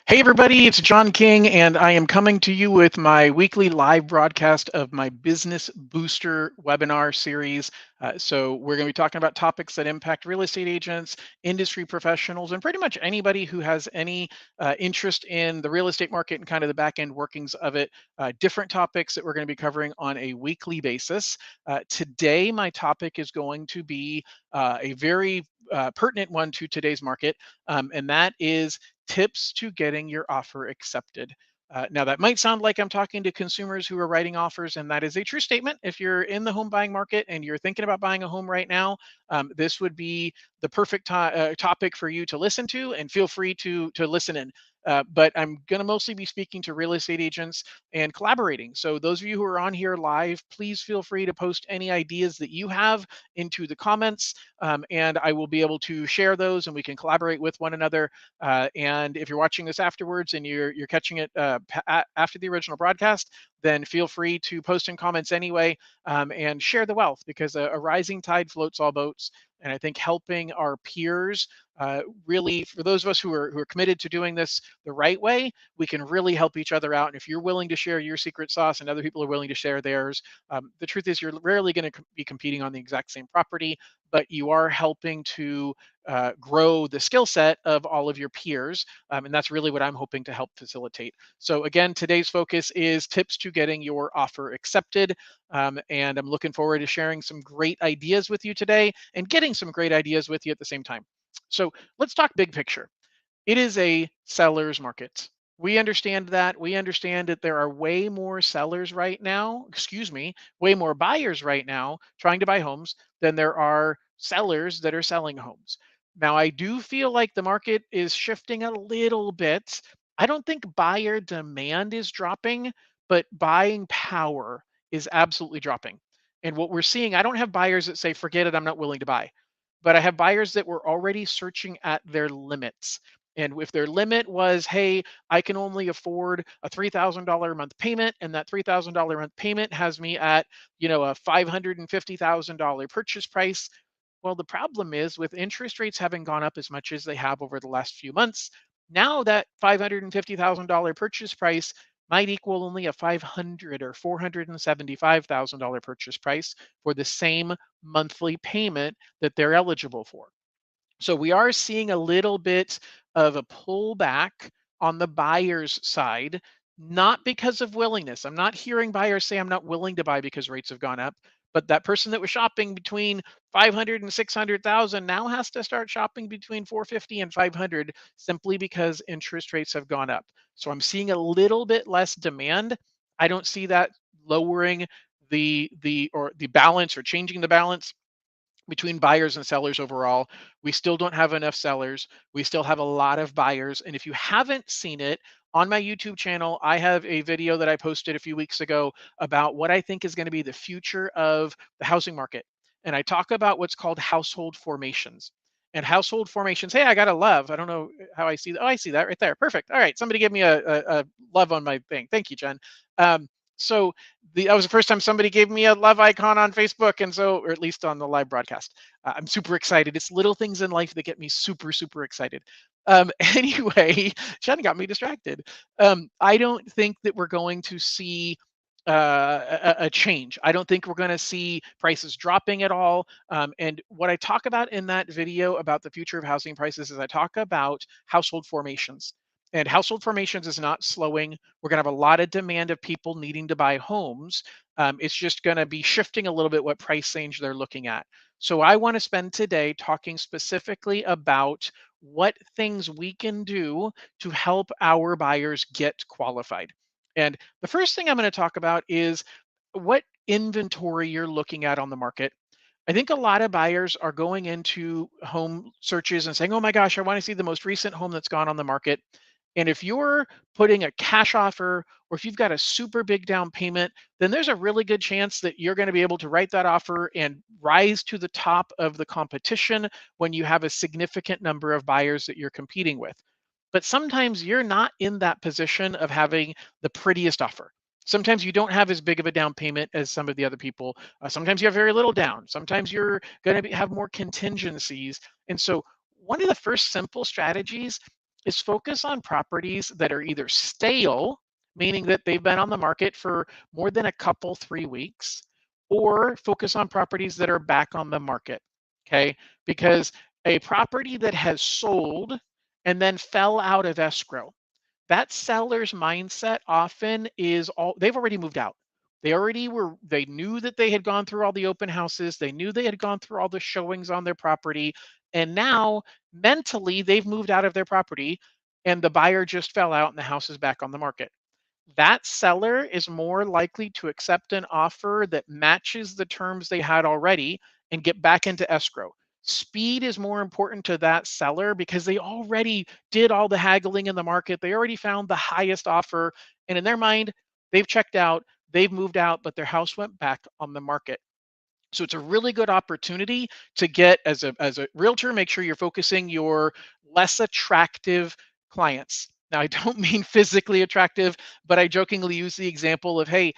Hey, everybody, it's John King, and I am coming to you with my weekly live broadcast of my Business Booster webinar series. We're going to be talking about topics that impact real estate agents, industry professionals, and pretty much anybody who has any interest in the real estate market and kind of the back end workings of it. Different topics that we're going to be covering on a weekly basis. Today, my topic is going to be a very pertinent one to today's market, and that is tips to getting your offer accepted. Now, that might sound like I'm talking to consumers who are writing offers, and that is a true statement. If you're in the home buying market and you're thinking about buying a home right now, this would be the perfect topic for you to listen to, and feel free to listen in. But I'm going to mostly be speaking to real estate agents and collaborating. So, those of you who are on here live, please feel free to post any ideas that you have into the comments, and I will be able to share those and we can collaborate with one another. And if you're watching this afterwards and you're catching it after the original broadcast, then feel free to post in comments anyway, and share the wealth, because a rising tide floats all boats. And I think helping our peers, really, for those of us who are committed to doing this the right way, we can really help each other out. And if you're willing to share your secret sauce and other people are willing to share theirs, the truth is you're rarely going to be competing on the exact same property, but you are helping to grow the skill set of all of your peers. And that's really what I'm hoping to help facilitate. So, again, today's focus is tips to getting your offer accepted. And I'm looking forward to sharing some great ideas with you today and getting some great ideas with you at the same time. So, let's talk big picture. It is a seller's market. We understand that. We understand that there are way more sellers right now, excuse me, way more buyers right now trying to buy homes than there are sellers that are selling homes. Now, I do feel like the market is shifting a little bit. I don't think buyer demand is dropping, but buying power is absolutely dropping. And what we're seeing, I don't have buyers that say, forget it, I'm not willing to buy. But I have buyers that were already searching at their limits. And if their limit was, hey, I can only afford a $3,000 a month payment, and that $3,000 a month payment has me at, a $550,000 purchase price. Well, the problem is, with interest rates having gone up as much as they have over the last few months, now that $550,000 purchase price might equal only a $500 or $475,000 purchase price for the same monthly payment that they're eligible for. So we are seeing a little bit of a pullback on the buyer's side, not because of willingness. I'm not hearing buyers say, I'm not willing to buy because rates have gone up. But that person that was shopping between 500 and 600,000 now has to start shopping between 450 and 500, simply because interest rates have gone up. So I'm seeing a little bit less demand. I don't see that lowering the balance or changing the balance between buyers and sellers overall. We still don't have enough sellers. We still have a lot of buyers. And if you haven't seen it, on my YouTube channel, I have a video that I posted a few weeks ago about what I think is going to be the future of the housing market. And I talk about what's called household formations. And household formations, hey, I got a love. I don't know how I see that. Oh, I see that right there. Perfect. All right. Somebody give me a love on my thing. Thank you, Jen. So that was the first time somebody gave me a love icon on Facebook, and so, or at least on the live broadcast. I'm super excited. It's little things in life that get me super, super excited. Anyway, Shannon got me distracted. I don't think that we're going to see a change. I don't think we're going to see prices dropping at all. And what I talk about in that video about the future of housing prices is I talk about household formations. And household formations is not slowing. We're going to have a lot of demand of people needing to buy homes. It's just going to be shifting a little bit what price range they're looking at. So I want to spend today talking specifically about what things we can do to help our buyers get qualified. And the first thing I'm going to talk about is what inventory you're looking at on the market. I think a lot of buyers are going into home searches and saying, oh my gosh, I want to see the most recent home that's gone on the market. And if you're putting a cash offer, or if you've got a super big down payment, then there's a really good chance that you're going to be able to write that offer and rise to the top of the competition when you have a significant number of buyers that you're competing with. But sometimes you're not in that position of having the prettiest offer. Sometimes you don't have as big of a down payment as some of the other people. Sometimes you have very little down. Sometimes you're going to have more contingencies. And so, one of the first simple strategies is focus on properties that are either stale, meaning that they've been on the market for more than a couple, 3 weeks, or focus on properties that are back on the market. Okay. Because a property that has sold and then fell out of escrow, that seller's mindset often is all they've already moved out. They knew that they had gone through all the open houses, they knew they had gone through all the showings on their property, and now mentally they've moved out of their property and the buyer just fell out and the house is back on the market. That seller is more likely to accept an offer that matches the terms they had already and get back into escrow. Speed is more important to that seller because they already did all the haggling in the market. They already found the highest offer. And in their mind, they've checked out, they've moved out, but their house went back on the market. So it's a really good opportunity to get as a realtor, make sure you're focusing your less attractive clients. Now, I don't mean physically attractive, but I jokingly use the example of, hey,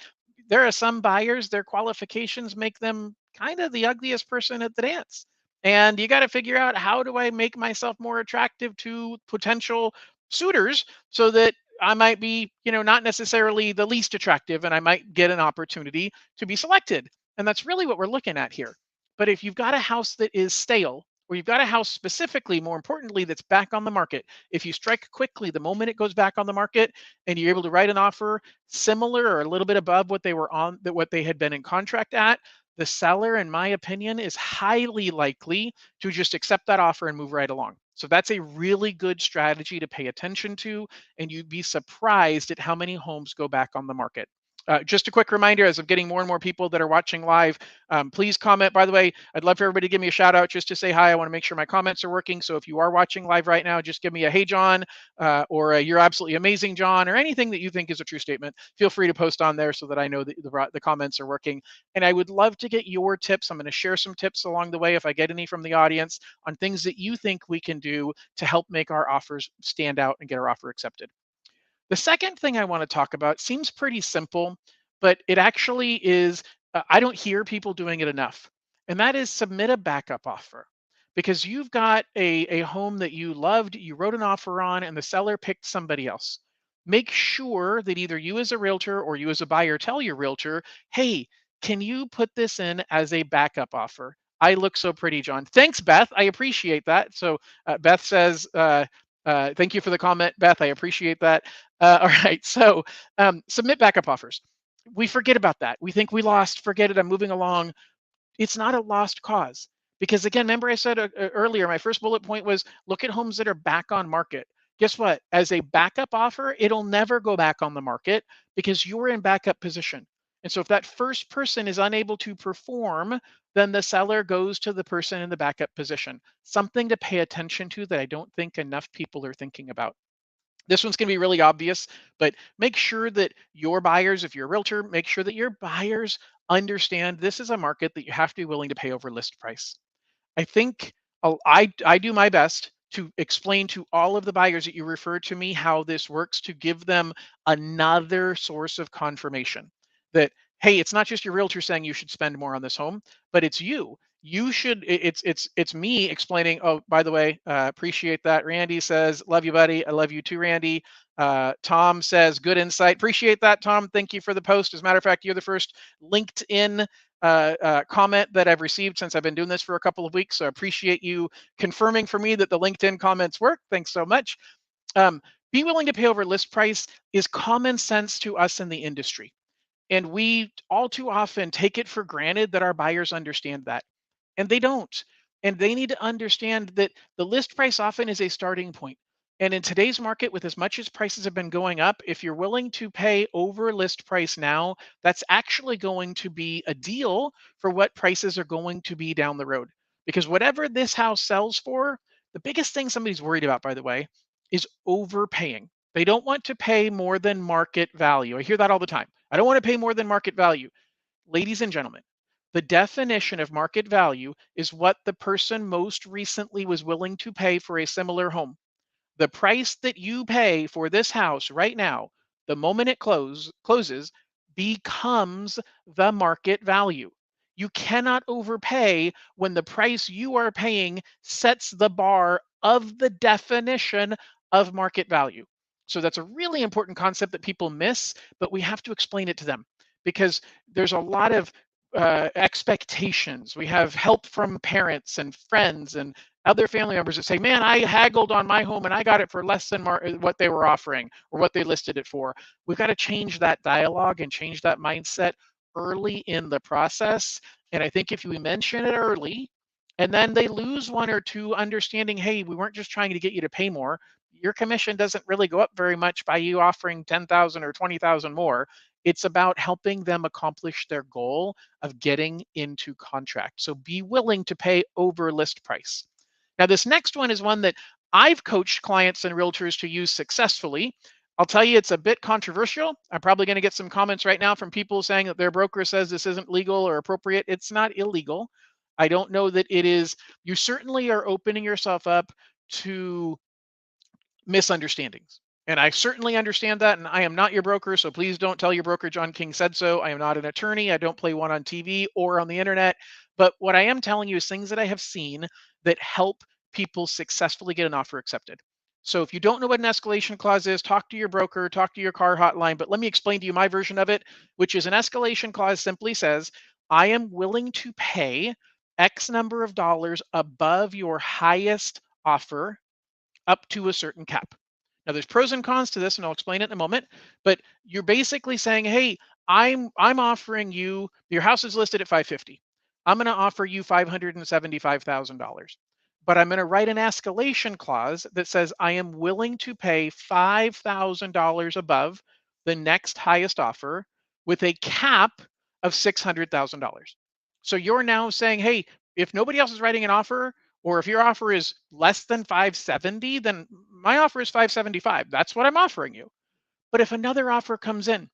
there are some buyers, their qualifications make them kind of the ugliest person at the dance. And you got to figure out, how do I make myself more attractive to potential suitors so that I might be, not necessarily the least attractive and I might get an opportunity to be selected. And that's really what we're looking at here. But if you've got a house that is stale, or you've got a house specifically, more importantly, that's back on the market, if you strike quickly the moment it goes back on the market and you're able to write an offer similar or a little bit above what they were on, that what they had been in contract at, the seller, in my opinion, is highly likely to just accept that offer and move right along. So that's a really good strategy to pay attention to, and you'd be surprised at how many homes go back on the market. Just a quick reminder, as I'm getting more and more people that are watching live, please comment. By the way, I'd love for everybody to give me a shout out just to say hi. I want to make sure my comments are working. So if you are watching live right now, just give me a hey, John, or a you're absolutely amazing, John, or anything that you think is a true statement. Feel free to post on there so that I know that the comments are working. And I would love to get your tips. I'm going to share some tips along the way, if I get any from the audience, on things that you think we can do to help make our offers stand out and get our offer accepted. The second thing I want to talk about seems pretty simple, but it actually is, I don't hear people doing it enough. And that is submit a backup offer. Because you've got a home that you loved, you wrote an offer on, and the seller picked somebody else. Make sure that either you as a realtor or you as a buyer tell your realtor, hey, can you put this in as a backup offer? I look so pretty, John. Thanks, Beth. I appreciate that. So Beth says, thank you for the comment, Beth. I appreciate that. All right. So submit backup offers. We forget about that. We think we lost, forget it, I'm moving along. It's not a lost cause. Because again, remember I said earlier, my first bullet point was look at homes that are back on market. Guess what? As a backup offer, it'll never go back on the market because you're in backup position. And so if that first person is unable to perform, then the seller goes to the person in the backup position. Something to pay attention to that I don't think enough people are thinking about. This one's going to be really obvious, but make sure that your buyers, if you're a realtor, make sure that your buyers understand this is a market that you have to be willing to pay over list price. I think I do my best to explain to all of the buyers that you refer to me how this works, to give them another source of confirmation that, hey, it's not just your realtor saying you should spend more on this home, but it's you. You should. It's me explaining. Oh, by the way, appreciate that. Randy says, "Love you, buddy. I love you too, Randy." Tom says, "Good insight." Appreciate that, Tom. Thank you for the post. As a matter of fact, you're the first LinkedIn comment that I've received since I've been doing this for a couple of weeks. So I appreciate you confirming for me that the LinkedIn comments work. Thanks so much. Be willing to pay over list price is common sense to us in the industry. And we all too often take it for granted that our buyers understand that. And they don't. And they need to understand that the list price often is a starting point. And in today's market, with as much as prices have been going up, if you're willing to pay over list price now, that's actually going to be a deal for what prices are going to be down the road. Because whatever this house sells for, the biggest thing somebody's worried about, by the way, is overpaying. They don't want to pay more than market value. I hear that all the time. I don't want to pay more than market value. Ladies and gentlemen, the definition of market value is what the person most recently was willing to pay for a similar home. The price that you pay for this house right now, the moment it closes, becomes the market value. You cannot overpay when the price you are paying sets the bar of the definition of market value. So that's a really important concept that people miss, but we have to explain it to them because there's a lot of expectations. We have help from parents and friends and other family members that say, man, I haggled on my home and I got it for less than what they were offering or what they listed it for. We've got to change that dialogue and change that mindset early in the process. And I think if you mention it early and then they lose one or two understanding, hey, we weren't just trying to get you to pay more. Your commission doesn't really go up very much by you offering 10,000 or 20,000 more. It's about helping them accomplish their goal of getting into contract. So be willing to pay over list price. Now, this next one is one that I've coached clients and realtors to use successfully. I'll tell you, it's a bit controversial. I'm probably going to get some comments right now from people saying that their broker says this isn't legal or appropriate. It's not illegal. I don't know that it is. You certainly are opening yourself up to misunderstandings. And I certainly understand that. And I am not your broker. So please don't tell your broker John King said so. I am not an attorney. I don't play one on TV or on the internet. But what I am telling you is things that I have seen that help people successfully get an offer accepted. So if you don't know what an escalation clause is, talk to your broker, talk to your car hotline. But let me explain to you my version of it, which is an escalation clause simply says, I am willing to pay X number of dollars above your highest offer up to a certain cap. Now there's pros and cons to this, and I'll explain it in a moment, but you're basically saying, hey, I'm offering you, your house is listed at 550. I'm going to offer you $575,000. But I'm going to write an escalation clause that says I am willing to pay $5,000 above the next highest offer with a cap of $600,000. So you're now saying, hey, if nobody else is writing an offer, or if your offer is less than 570, then my offer is 575. That's what I'm offering you. But if another offer comes in,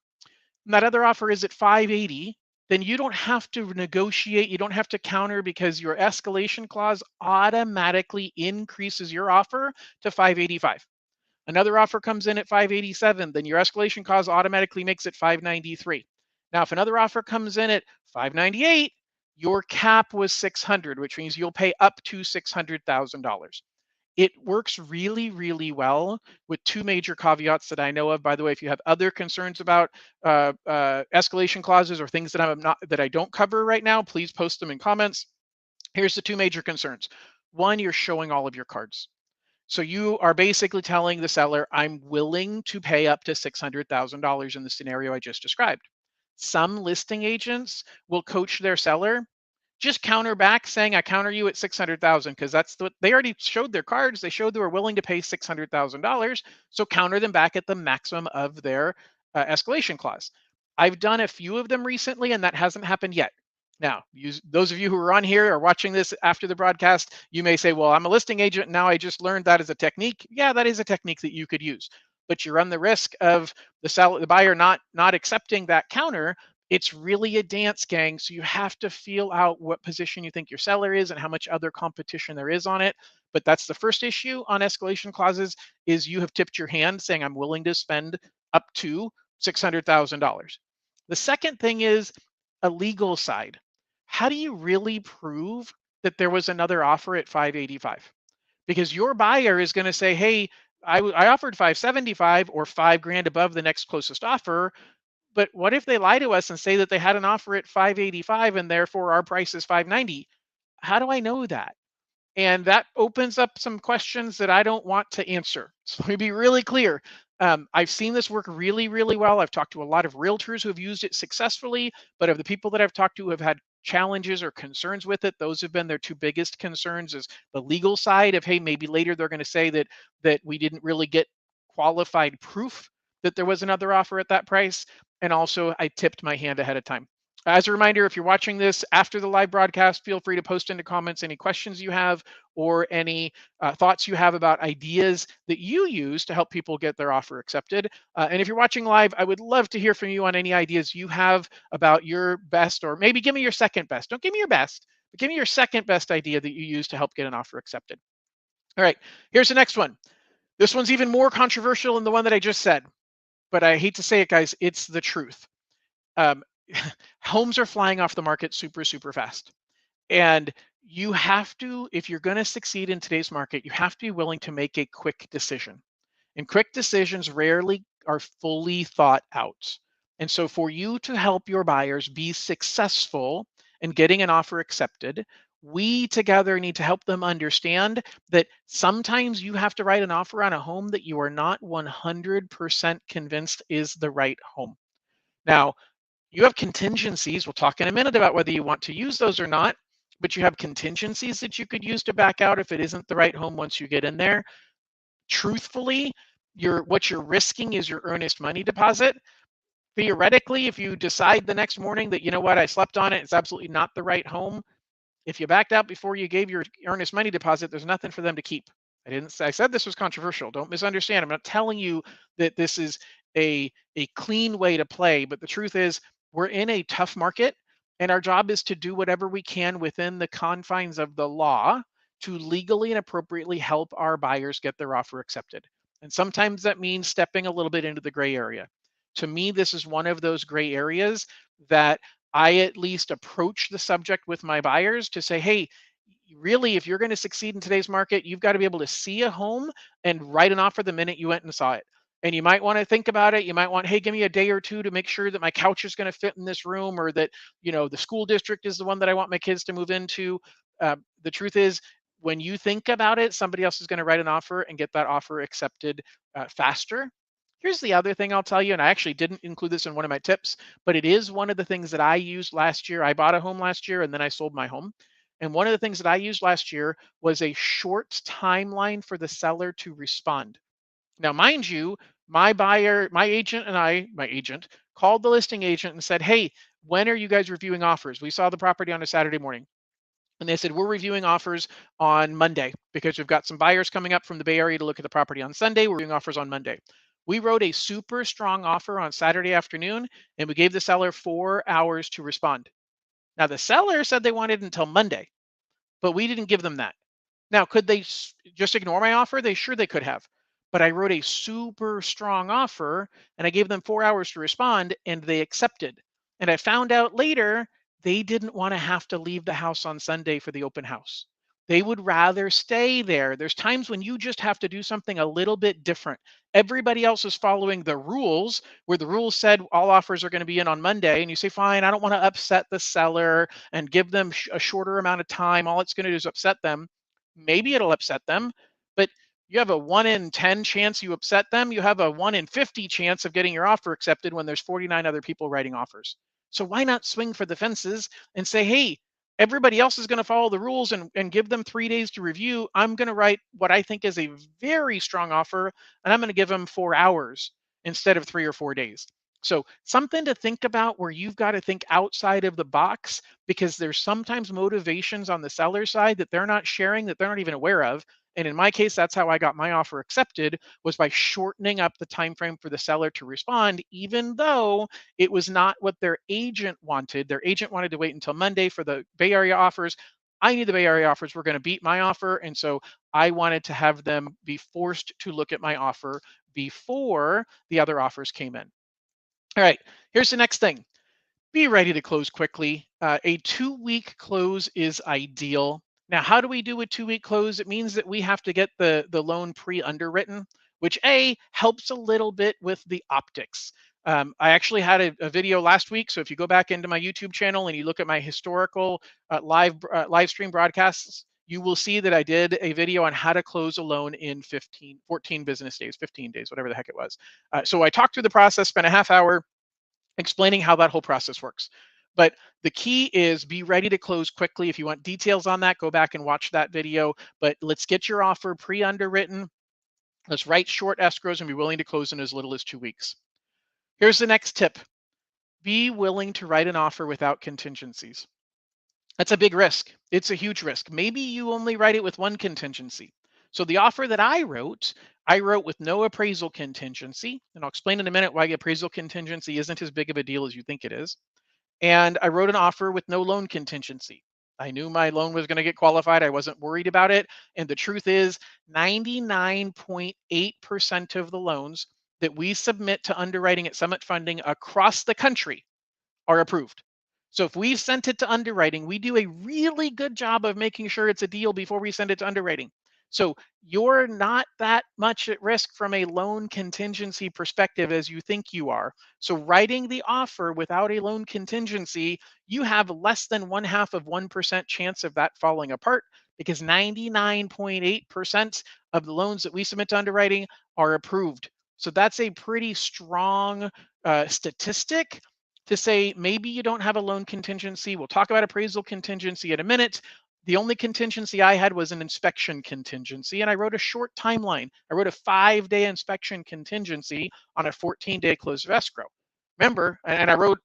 and that other offer is at 580, then you don't have to negotiate, you don't have to counter because your escalation clause automatically increases your offer to 585. Another offer comes in at 587, then your escalation clause automatically makes it 593. Now, if another offer comes in at 598, your cap was 600, which means you'll pay up to $600,000. It works really, really well with two major caveats that I know of. By the way, if you have other concerns about escalation clauses or things that I don't cover right now, please post them in comments. Here's the two major concerns. One, you're showing all of your cards. So you are basically telling the seller, I'm willing to pay up to $600,000 in the scenario I just described. Some listing agents will coach their seller, just counter back saying, I counter you at 600,000 because that's what they already showed their cards. They showed they were willing to pay $600,000. So counter them back at the maximum of their escalation clause. I've done a few of them recently and that hasn't happened yet. Now, those of you who are on here or watching this after the broadcast, you may say, well, I'm a listing agent. Now I just learned that as a technique. Yeah, that is a technique that you could use, but you run the risk of the buyer not accepting that counter. It's really a dance, gang. So you have to feel out what position you think your seller is and how much other competition there is on it. But that's the first issue on escalation clauses is you have tipped your hand saying, I'm willing to spend up to $600,000. The second thing is a legal side. How do you really prove that there was another offer at 585? Because your buyer is going to say, hey, I offered 575 or 5 grand above the next closest offer. But what if they lie to us and say that they had an offer at 585 and therefore our price is 590? How do I know that? And that opens up some questions that I don't want to answer. So let me be really clear. I've seen this work really, really well. I've talked to a lot of realtors who have used it successfully, but of the people that I've talked to who have had challenges or concerns with it, those have been their two biggest concerns is the legal side of, hey, maybe later they're going to say that we didn't really get qualified proof that there was another offer at that price. And also I tipped my hand ahead of time. As a reminder, if you're watching this after the live broadcast, feel free to post into comments any questions you have or any thoughts you have about ideas that you use to help people get their offer accepted. And if you're watching live, I would love to hear from you on any ideas you have about your best, or maybe give me your second best. Don't give me your best, but give me your second best idea that you use to help get an offer accepted. All right, here's the next one. This one's even more controversial than the one that I just said, but I hate to say it, guys, it's the truth. Um, Homes are flying off the market super, super fast. And you have to, if you're going to succeed in today's market, you have to be willing to make a quick decision. And quick decisions rarely are fully thought out. And so, for you to help your buyers be successful in getting an offer accepted, we together need to help them understand that sometimes you have to write an offer on a home that you are not 100% convinced is the right home. Now, you have contingencies. We'll talk in a minute about whether you want to use those or not, but you have contingencies that you could use to back out if it isn't the right home once you get in there. Truthfully, what you're risking is your earnest money deposit. Theoretically, if you decide the next morning that, you know what, I slept on it, it's absolutely not the right home, if you backed out before you gave your earnest money deposit, there's nothing for them to keep. I didn't say, I said this was controversial. Don't misunderstand. I'm not telling you that this is a clean way to play, but the truth is we're in a tough market, and our job is to do whatever we can within the confines of the law to legally and appropriately help our buyers get their offer accepted. And sometimes that means stepping a little bit into the gray area. To me, this is one of those gray areas that I at least approach the subject with my buyers to say, hey, really, if you're going to succeed in today's market, you've got to be able to see a home and write an offer the minute you went and saw it. And you might want to think about it. You might want, hey, give me a day or two to make sure that my couch is going to fit in this room, or that, the school district is the one that I want my kids to move into. The truth is, when you think about it, somebody else is going to write an offer and get that offer accepted faster. Here's the other thing I'll tell you, and I actually didn't include this in one of my tips, but it is one of the things that I used last year. I bought a home last year and then I sold my home. And one of the things that I used last year was a short timeline for the seller to respond. Now, mind you, my buyer, my agent called the listing agent and said, hey, when are you guys reviewing offers? We saw the property on a Saturday morning. And they said, we're reviewing offers on Monday because we've got some buyers coming up from the Bay Area to look at the property on Sunday. We're reviewing offers on Monday. We wrote a super strong offer on Saturday afternoon, and we gave the seller 4 hours to respond. Now, the seller said they wanted until Monday, but we didn't give them that. Now, could they just ignore my offer? They could have. But I wrote a super strong offer and I gave them 4 hours to respond, and they accepted. And I found out later they didn't want to have to leave the house on Sunday for the open house. They would rather stay there. There's times when you just have to do something a little bit different. Everybody else is following the rules, where the rules said all offers are going to be in on Monday. And you say, fine, I don't want to upset the seller and give them a shorter amount of time. All it's going to do is upset them. Maybe it'll upset them, but you have a 1 in 10 chance you upset them. You have a 1 in 50 chance of getting your offer accepted when there's 49 other people writing offers. So why not swing for the fences and say, hey, everybody else is going to follow the rules, and give them 3 days to review. I'm going to write what I think is a very strong offer, and I'm going to give them 4 hours instead of 3 or 4 days. So something to think about, where you've got to think outside of the box, because there's sometimes motivations on the seller side that they're not sharing, that they're not even aware of. And in my case, that's how I got my offer accepted, was by shortening up the time frame for the seller to respond, even though it was not what their agent wanted. Their agent wanted to wait until Monday for the Bay Area offers. I knew the Bay Area offers were going to beat my offer, and so I wanted to have them be forced to look at my offer before the other offers came in. All right, here's the next thing. Be ready to close quickly. A 2-week close is ideal. Now, how do we do a 2-week close? It means that we have to get the loan pre-underwritten, which helps a little bit with the optics. I actually had a video last week, so if you go back into my YouTube channel and you look at my historical live stream broadcasts, you will see that I did a video on how to close a loan in 14 business days, 15 days, whatever the heck it was. So I talked through the process, spent a half hour explaining how that whole process works. But the key is be ready to close quickly. If you want details on that, go back and watch that video. But let's get your offer pre-underwritten. Let's write short escrows and be willing to close in as little as 2 weeks. Here's the next tip. Be willing to write an offer without contingencies. That's a big risk. It's a huge risk. Maybe you only write it with one contingency. So the offer that I wrote with no appraisal contingency, and I'll explain in a minute why appraisal contingency isn't as big of a deal as you think it is. And I wrote an offer with no loan contingency. I knew my loan was going to get qualified. I wasn't worried about it. And the truth is, 99.8% of the loans that we submit to underwriting at Summit Funding across the country are approved. So if we've sent it to underwriting, we do a really good job of making sure it's a deal before we send it to underwriting. So you're not that much at risk from a loan contingency perspective as you think you are. So writing the offer without a loan contingency, you have less than 0.5% chance of that falling apart, because 99.8% of the loans that we submit to underwriting are approved. So that's a pretty strong statistic to say maybe you don't have a loan contingency. We'll talk about appraisal contingency in a minute. The only contingency I had was an inspection contingency, and I wrote a short timeline. I wrote a 5-day inspection contingency on a 14-day close of escrow. Remember, and I wrote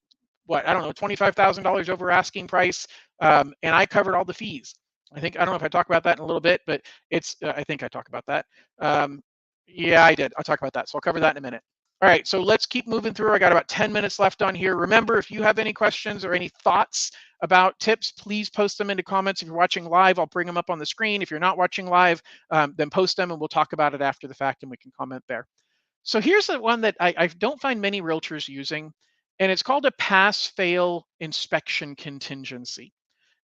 what, I don't know, $25,000 over asking price, and I covered all the fees. I don't know if I talk about that in a little bit, but I think I talk about that. Um, yeah, I did. I'll talk about that. So I'll cover that in a minute. All right, so let's keep moving through. I got about 10 minutes left on here. Remember, if you have any questions or any thoughts about tips, please post them into comments. If you're watching live, I'll bring them up on the screen. If you're not watching live, then post them and we'll talk about it after the fact and we can comment there. So here's the one that I don't find many realtors using, and it's called a pass-fail inspection contingency.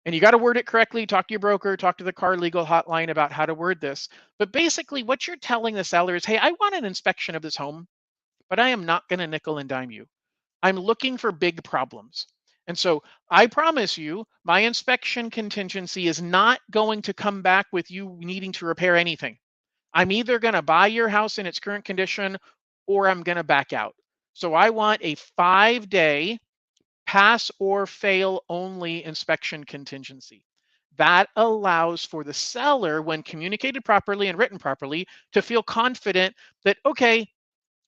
And you got to word it correctly. Talk to your broker, talk to the car legal hotline about how to word this. But basically, what you're telling the seller is, hey, I want an inspection of this home, but I am not going to nickel and dime you. I'm looking for big problems. And so I promise you, my inspection contingency is not going to come back with you needing to repair anything. I'm either going to buy your house in its current condition or I'm going to back out. So I want a 5-day pass or fail only inspection contingency. That allows for the seller, when communicated properly and written properly, to feel confident that, okay,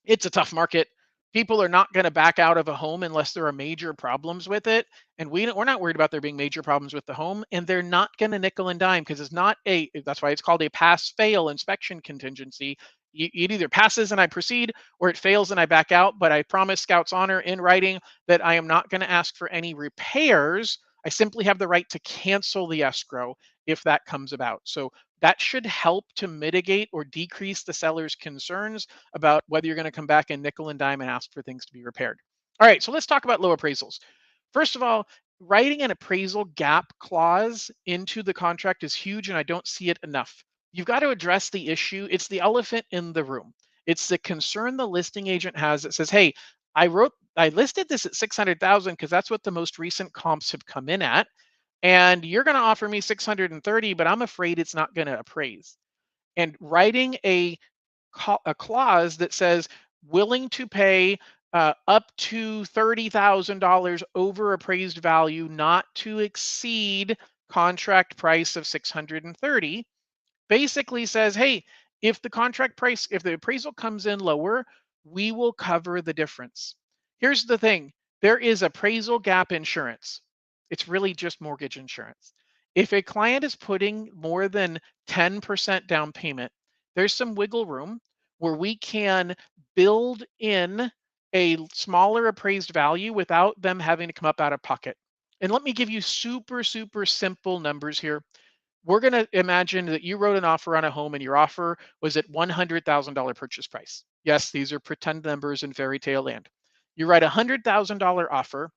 it's a tough market. People are not going to back out of a home unless there are major problems with it. And we're not worried about there being major problems with the home. And they're not going to nickel and dime, because that's why it's called a pass fail inspection contingency. It either passes and I proceed, or it fails and I back out. But I promise Scout's Honor in writing that I am not going to ask for any repairs. I simply have the right to cancel the escrow if that comes about. So that should help to mitigate or decrease the seller's concerns about whether you're going to come back and nickel and dime and ask for things to be repaired. All right, so let's talk about low appraisals. First of all, writing an appraisal gap clause into the contract is huge, and I don't see it enough. You've got to address the issue. It's the elephant in the room. It's the concern the listing agent has that says, hey, I listed this at 600,000 because that's what the most recent comps have come in at, and you're going to offer me 630, but I'm afraid it's not going to appraise. And writing a clause that says willing to pay up to $30,000 over appraised value, not to exceed contract price of 630, basically says, hey, if the appraisal comes in lower, we will cover the difference. Here's the thing, there is appraisal gap insurance. It's really just mortgage insurance. If a client is putting more than 10% down payment, there's some wiggle room where we can build in a smaller appraised value without them having to come up out of pocket. And let me give you super, super simple numbers here. We're going to imagine that you wrote an offer on a home and your offer was at $100,000 purchase price. Yes, these are pretend numbers in fairy tale land. You write a $100,000 offer,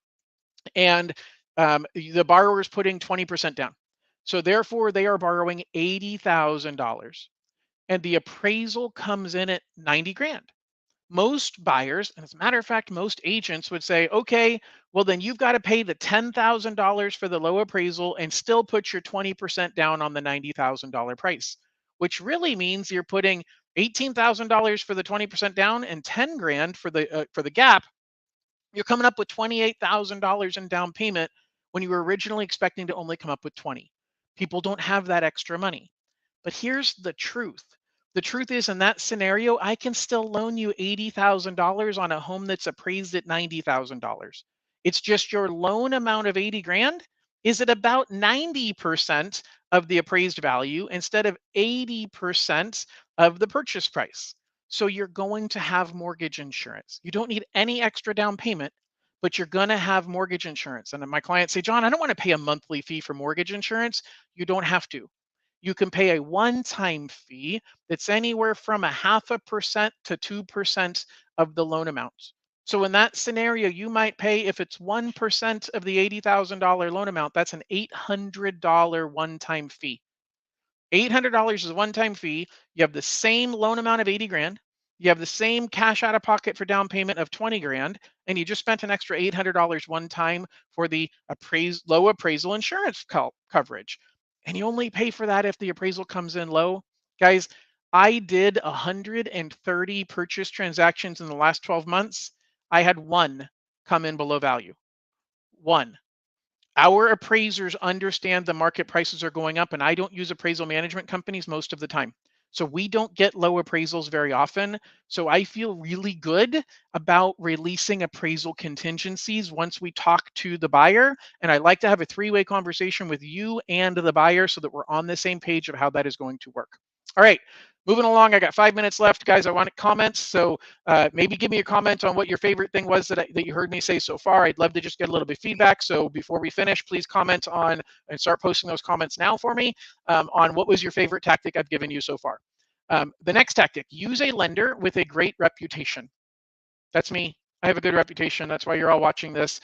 and the borrower is putting 20% down. So therefore, they are borrowing $80,000, and the appraisal comes in at 90 grand. Most buyers, and as a matter of fact, most agents would say, okay, well, then you've got to pay the $10,000 for the low appraisal and still put your 20% down on the $90,000 price, which really means you're putting $18,000 for the 20% down and 10 grand for the gap. You're coming up with $28,000 in down payment when you were originally expecting to only come up with 20. People don't have that extra money. But here's the truth. The truth is, in that scenario, I can still loan you $80,000 on a home that's appraised at $90,000. It's just your loan amount of 80 grand is at about 90% of the appraised value instead of 80% of the purchase price. So you're going to have mortgage insurance. You don't need any extra down payment, but you're going to have mortgage insurance. And then my clients say, John, I don't want to pay a monthly fee for mortgage insurance. You don't have to. You can pay a one-time fee that's anywhere from 0.5% to 2% of the loan amount. So in that scenario, you might pay, if it's 1% of the $80,000 loan amount, that's an $800 one-time fee. $800 is a one-time fee. You have the same loan amount of 80 grand. You have the same cash out of pocket for down payment of 20 grand, and you just spent an extra $800 one time for the low appraisal insurance coverage. And you only pay for that if the appraisal comes in low. Guys, I did 130 purchase transactions in the last 12 months. I had one come in below value. One. Our appraisers understand the market prices are going up, and I don't use appraisal management companies most of the time. So we don't get low appraisals very often. So I feel really good about releasing appraisal contingencies once we talk to the buyer. And I like to have a three-way conversation with you and the buyer so that we're on the same page of how that is going to work. All right, moving along. I got 5 minutes left, guys. I want comments. So maybe give me a comment on what your favorite thing was that you heard me say so far. I'd love to just get a little bit of feedback. So before we finish, please comment on and start posting those comments now for me on what was your favorite tactic I've given you so far. The next tactic, use a lender with a great reputation. That's me. I have a good reputation. That's why you're all watching this.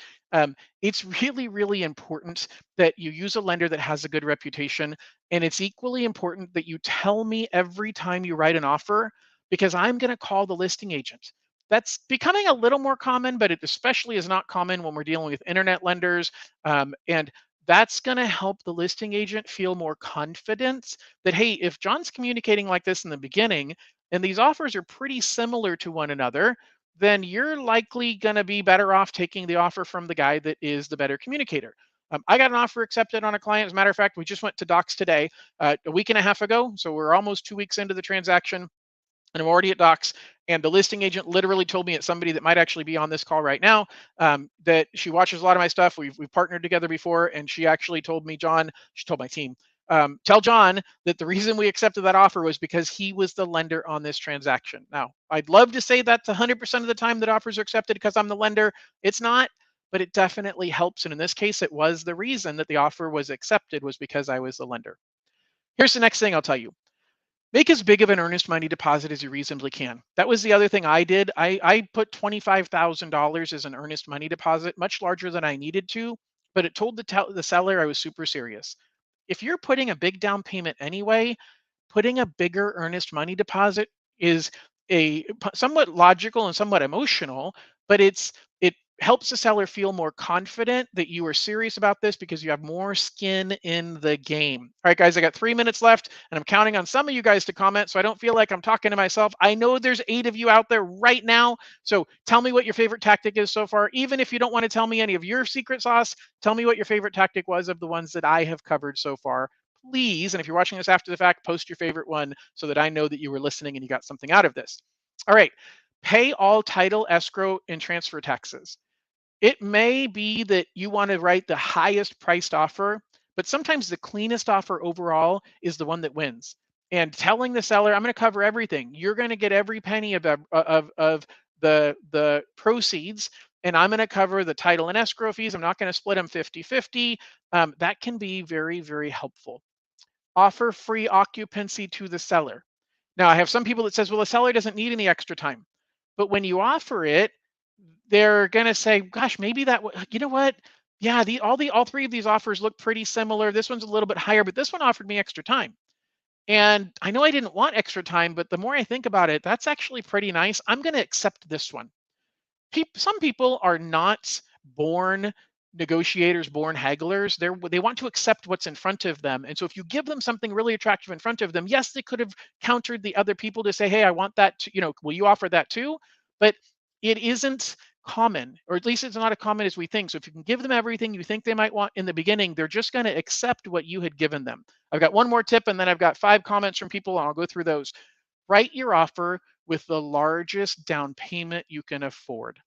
It's really, really important that you use a lender that has a good reputation. And it's equally important that you tell me every time you write an offer, because I'm going to call the listing agent. That's becoming a little more common, but it especially is not common when we're dealing with internet lenders. And that's going to help the listing agent feel more confident that, hey, if John's communicating like this in the beginning, and these offers are pretty similar to one another, then you're likely going to be better off taking the offer from the guy that is the better communicator. I got an offer accepted on a client. As a matter of fact, we just went to docs today, a week and a half ago. So we're almost 2 weeks into the transaction, and I'm already at docs. And the listing agent literally told me it's somebody that might actually be on this call right now, that she watches a lot of my stuff. We've partnered together before, and she actually told me, John, she told my team, tell John that the reason we accepted that offer was because he was the lender on this transaction. Now, I'd love to say that's 100% of the time that offers are accepted because I'm the lender. It's not, but it definitely helps. And in this case, it was the reason that the offer was accepted was because I was the lender. Here's the next thing I'll tell you. Make as big of an earnest money deposit as you reasonably can. That was the other thing I did. I put $25,000 as an earnest money deposit, much larger than I needed to, but it told the seller I was super serious. If you're putting a big down payment anyway, putting a bigger earnest money deposit is somewhat logical and somewhat emotional, but it helps the seller feel more confident that you are serious about this because you have more skin in the game. All right, guys, I got 3 minutes left, and I'm counting on some of you guys to comment, so I don't feel like I'm talking to myself. I know there's 8 of you out there right now, so tell me what your favorite tactic is so far. Even if you don't want to tell me any of your secret sauce, tell me what your favorite tactic was of the ones that I have covered so far, please. And if you're watching this after the fact, post your favorite one so that I know that you were listening and you got something out of this. All right. Pay all title, escrow, and transfer taxes. It may be that you want to write the highest priced offer, but sometimes the cleanest offer overall is the one that wins. And telling the seller, I'm going to cover everything. You're going to get every penny of the proceeds, and I'm going to cover the title and escrow fees. I'm not going to split them 50-50. That can be very, very helpful. Offer free occupancy to the seller. Now, I have some people that says, well, the seller doesn't need any extra time. But when you offer it, they're going to say, gosh, maybe you know what? Yeah, all three of these offers look pretty similar. This one's a little bit higher, but this one offered me extra time. And I know I didn't want extra time, but the more I think about it, that's actually pretty nice. I'm going to accept this one. Some people are not born negotiators, born hagglers. They want to accept what's in front of them. And so if you give them something really attractive in front of them, yes, they could have countered the other people to say, hey, I want that, will you offer that too? But it isn't common, or at least it's not as common as we think. So if you can give them everything you think they might want in the beginning, they're just going to accept what you had given them. I've got one more tip, and then I've got 5 comments from people, and I'll go through those. Write your offer with the largest down payment you can afford.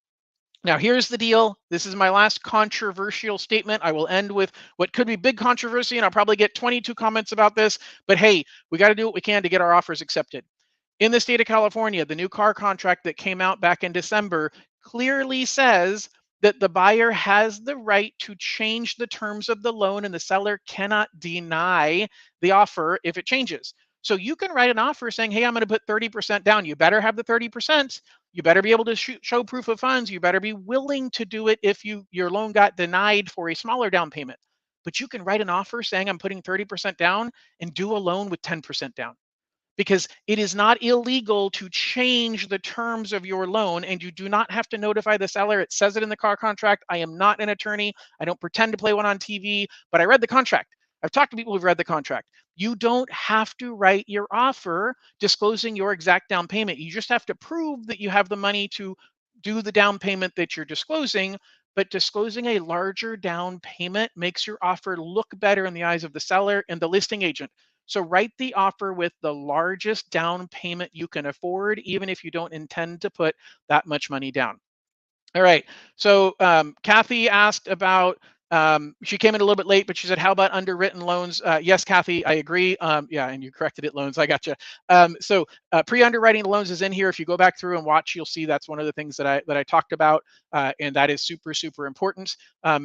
Now, here's the deal. This is my last controversial statement. I will end with what could be big controversy, and I'll probably get 22 comments about this. But hey, we got to do what we can to get our offers accepted. In the state of California, the new car contract that came out back in December clearly says that the buyer has the right to change the terms of the loan, and the seller cannot deny the offer if it changes. So you can write an offer saying, hey, I'm going to put 30% down. You better have the 30%. You better be able to show proof of funds. You better be willing to do it if your loan got denied for a smaller down payment. but you can write an offer saying I'm putting 30% down and do a loan with 10% down, because it is not illegal to change the terms of your loan, and you do not have to notify the seller. It says it in the car contract. I am not an attorney. I don't pretend to play one on TV, but I read the contract. I've talked to people who've read the contract. You don't have to write your offer disclosing your exact down payment. You just have to prove that you have the money to do the down payment that you're disclosing. But disclosing a larger down payment makes your offer look better in the eyes of the seller and the listing agent. So write the offer with the largest down payment you can afford, even if you don't intend to put that much money down. All right. So Kathy asked about, she came in a little bit late, but she said, how about underwritten loans? Yes, Kathy, I agree. Yeah, and you corrected it, loans. I got you. So pre-underwriting the loans is in here. If you go back through and watch, you'll see that's one of the things that I talked about, and that is super, super important.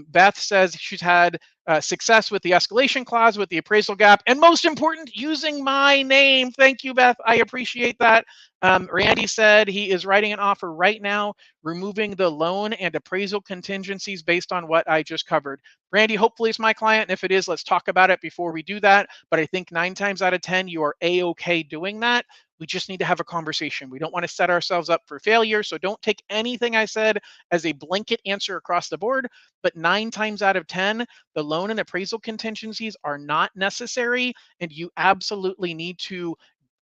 Beth says she's had success with the escalation clause, with the appraisal gap, and most important, using my name. Thank you, Beth. I appreciate that. Randy said he is writing an offer right now, removing the loan and appraisal contingencies based on what I just covered. Randy, hopefully it's my client. And if it is, let's talk about it before we do that. But I think 9 times out of 10, you are A-okay doing that. We just need to have a conversation. We don't want to set ourselves up for failure. So don't take anything I said as a blanket answer across the board. But 9 times out of 10, the loan and appraisal contingencies are not necessary. And you absolutely need to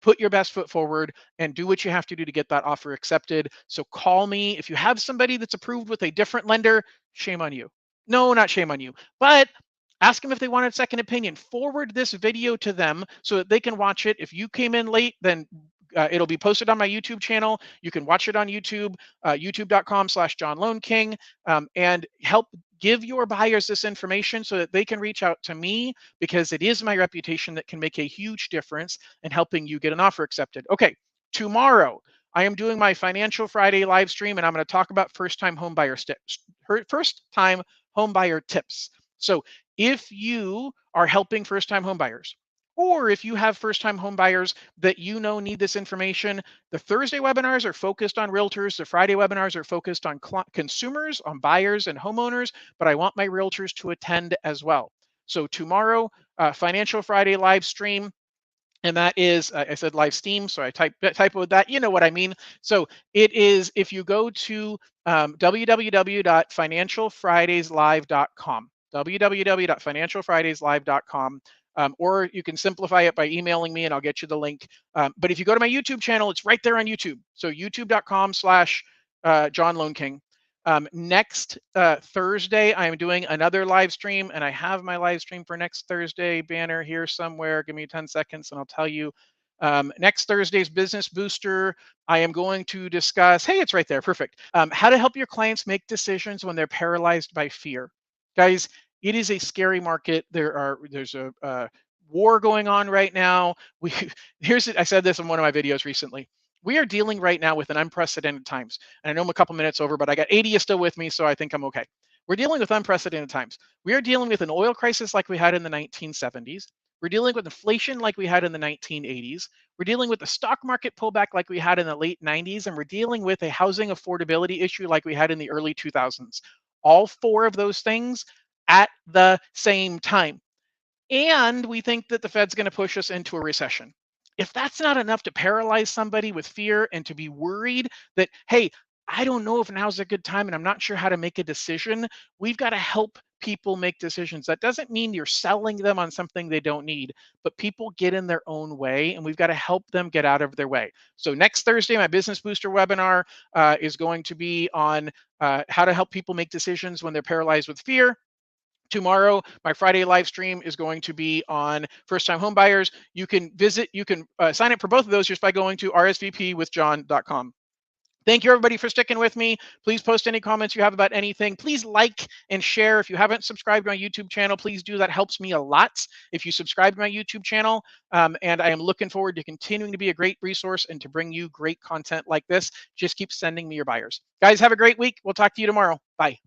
put your best foot forward and do what you have to do to get that offer accepted. So call me. If you have somebody that's approved with a different lender, shame on you. No, not shame on you, but ask them if they want a second opinion. Forward this video to them so that they can watch it. If you came in late, then it'll be posted on my YouTube channel. You can watch it on YouTube, youtube.com/John Lone King, and help give your buyers this information so that they can reach out to me, because it is my reputation that can make a huge difference in helping you get an offer accepted. Okay, tomorrow I am doing my Financial Friday live stream, and I'm going to talk about first-time home buyer tips. First-time home buyer tips. So if you are helping first-time home buyers, or if you have first-time home buyers that you know need this information, the Thursday webinars are focused on realtors. The Friday webinars are focused on consumers, on buyers and homeowners, but I want my realtors to attend as well. So tomorrow, Financial Friday live stream, and that is, I said live steam, so I typoed that. You know what I mean. So it is, if you go to www.financialfridayslive.com, www.financialfridayslive.com, or you can simplify it by emailing me and I'll get you the link. But if you go to my YouTube channel, it's right there on YouTube. So youtube.com/John Lone King. Next Thursday, I'm doing another live stream, and I have my live stream for next Thursday banner here somewhere. Give me 10 seconds and I'll tell you. Next Thursday's Business Booster, I am going to discuss, hey, it's right there, perfect. How to help your clients make decisions when they're paralyzed by fear. Guys, it is a scary market. There's a war going on right now. I said this in one of my videos recently. We are dealing right now with an unprecedented times. And I know I'm a couple minutes over, but I got 80 is still with me, so I think I'm okay. We're dealing with unprecedented times. We are dealing with an oil crisis like we had in the 1970s. We're dealing with inflation like we had in the 1980s. We're dealing with the stock market pullback like we had in the late 90s. And we're dealing with a housing affordability issue like we had in the early 2000s. All 4 of those things at the same time. And we think that the Fed's going to push us into a recession. If that's not enough to paralyze somebody with fear and to be worried that, hey, I don't know if now's a good time and I'm not sure how to make a decision, we've got to help people make decisions. That doesn't mean you're selling them on something they don't need, but people get in their own way and we've got to help them get out of their way. So next Thursday, my Business Booster webinar is going to be on how to help people make decisions when they're paralyzed with fear. Tomorrow, my Friday live stream is going to be on first-time home buyers. You can sign up for both of those just by going to rsvpwithjohn.com. Thank you, everybody, for sticking with me. Please post any comments you have about anything. Please like and share. If you haven't subscribed to my YouTube channel, please do. That helps me a lot if you subscribe to my YouTube channel. And I am looking forward to continuing to be a great resource and to bring you great content like this. Just keep sending me your buyers. Guys, have a great week. We'll talk to you tomorrow. Bye.